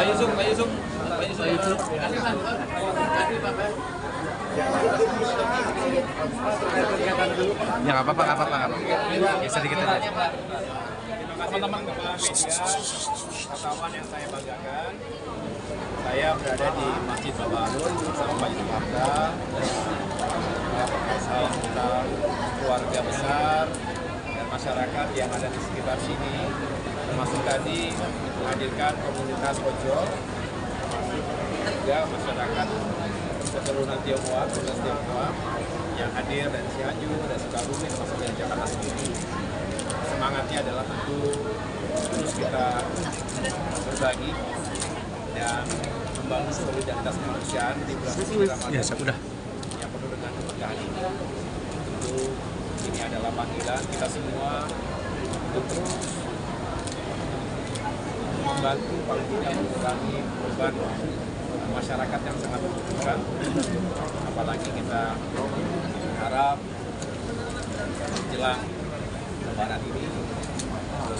Pak Yusuf. Ya nggak apa-apa. Ya sedikit aja. Teman-teman media, wartawan yang saya banggakan, saya berada di Masjid Babarun bersama banyak warga, kita keluarga besar dan masyarakat yang ada di sekitar sini, termasuk tadi menghadirkan komunitas ojol, juga masyarakat keturunan Tionghoa, yang hadir dari Cianjur, dari Sukabumi, termasuk dari Jakarta sendiri. Semangatnya adalah tentu terus kita berbagi dan membangun solidaritas kemanusiaan di bulan suci Ramadan yang penuh dengan keberkahan ini. Tentu ini adalah panggilan kita semua untuk terus membantu paling tidak mengurangi beban masyarakat yang sangat membutuhkan. Apalagi kita harap jelang Lebaran ini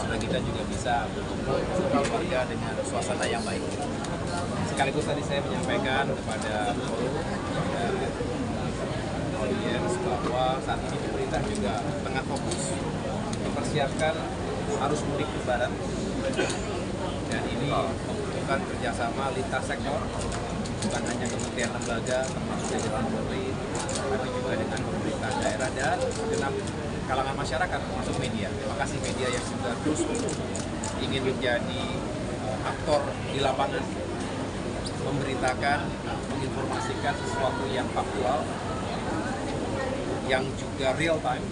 sudah kita juga bisa berkumpul keluarga dengan suasana yang baik. Sekaligus tadi saya menyampaikan kepada audiens bahwa saat ini pemerintah juga tengah fokus mempersiapkan arus mudik Lebaran, dan ini membutuhkan kerjasama lintas sektor, bukan hanya kementerian lembaga termasuk jajaran Polri, tapi juga dengan pemerintah daerah dan genap kalangan masyarakat termasuk media. Terima kasih media yang sudah terus ingin menjadi aktor di lapangan, memberitakan, menginformasikan sesuatu yang faktual, yang juga real time.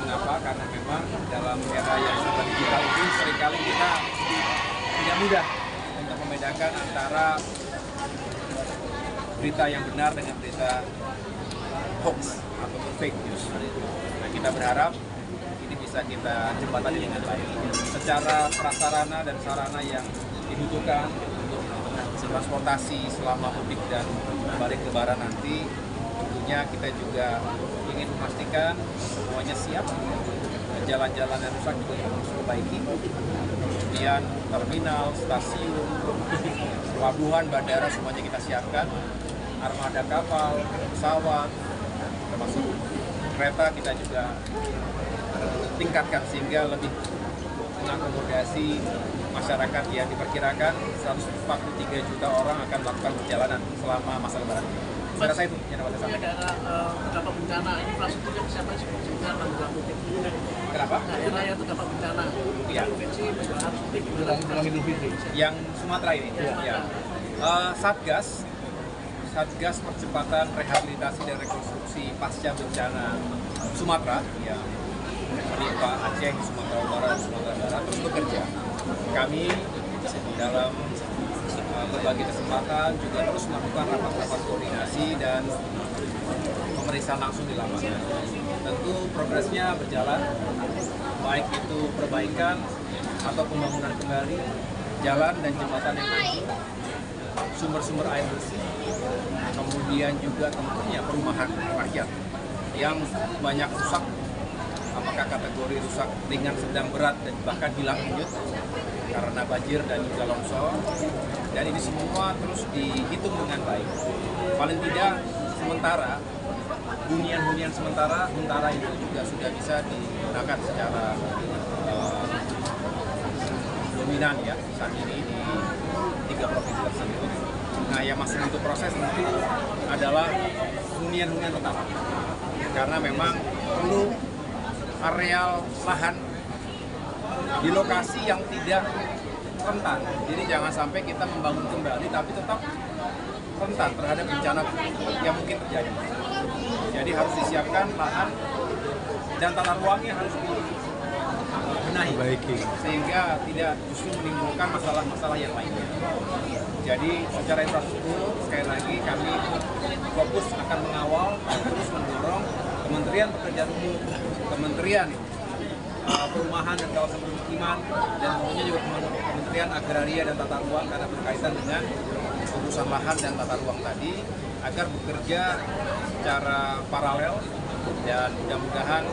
Mengapa? Karena memang dalam era yang serba digital ini seringkali kita tidak mudah untuk membedakan antara berita yang benar dengan berita hoax atau fake news. Nah, kita berharap ini bisa kita jembatani dengan baik. Secara prasarana dan sarana yang dibutuhkan untuk transportasi selama mudik dan balik Lebaran nanti, tentunya kita juga ingin memastikan semuanya siap. Jalan-jalan yang rusak juga harus diperbaiki. Kemudian terminal, stasiun, pelabuhan, bandara semuanya kita siapkan. Armada kapal, pesawat, termasuk kereta kita juga tingkatkan sehingga lebih mengakomodasi masyarakat yang diperkirakan 143 juta orang akan melakukan perjalanan selama masa Lebaran. Saya rasa itu yang dapat saya sampaikan. Daerah terdampak bencana, infrastrukturnya siapa sih sebenarnya menjelang mudik? Kenapa? Daerah yang terdampak bencana, Iya. provinsi menjelang mudik menjelang Idul Fitri. Yang Sumatera ini, ya. Satgas Percepatan Rehabilitasi dan Rekonstruksi Pasca Bencana Sumatera yang menimpa Aceh, Sumatera Utara, dan Sumatera Barat terus bekerja. Kami dalam berbagai kesempatan juga terus melakukan rapat-rapat koordinasi dan pemeriksaan langsung di lapangan. Tentu progresnya berjalan, baik itu perbaikan atau pembangunan kembali jalan dan jembatan yang baru, sumber-sumber air bersih, kemudian juga tentunya perumahan rakyat yang banyak rusak, apakah kategori rusak ringan, sedang, berat, dan bahkan hilang wujud karena banjir dan juga longsor. Dan ini semua terus dihitung dengan baik. Paling tidak sementara, hunian-hunian sementara itu juga sudah bisa digunakan secara dominan ya saat ini di 3 provinsi tersebut. Nah, yang masih untuk proses tentu adalah hunian-hunian tetap, karena memang perlu areal lahan di lokasi yang tidak rentan. Jadi jangan sampai kita membangun kembali tapi tetap rentan terhadap bencana yang mungkin terjadi. Jadi harus disiapkan lahan dan tata ruangnya harus dibenahi sehingga tidak justru menimbulkan masalah-masalah yang lainnya. Jadi secara infrastruktur sekali lagi kami fokus akan mengawal dan terus mendorong Kementerian Pekerjaan Umum, Kementerian Perumahan dan Kawasan Permukiman, dan tentunya juga Kementerian Agraria dan Tata Ruang karena berkaitan dengan urusan lahan dan tata ruang tadi, agar bekerja secara paralel dan mudah-mudahan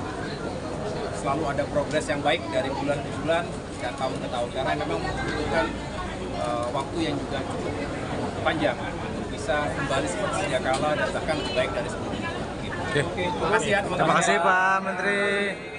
selalu ada progres yang baik dari bulan ke bulan dan tahun ke tahun, karena memang membutuhkan waktu yang juga cukup panjang untuk bisa kembali seperti sedia kala dan bahkan lebih baik dari sebelumnya. Gitu. Oke. Terima kasih ya teman-teman. Terima kasih Pak Menteri.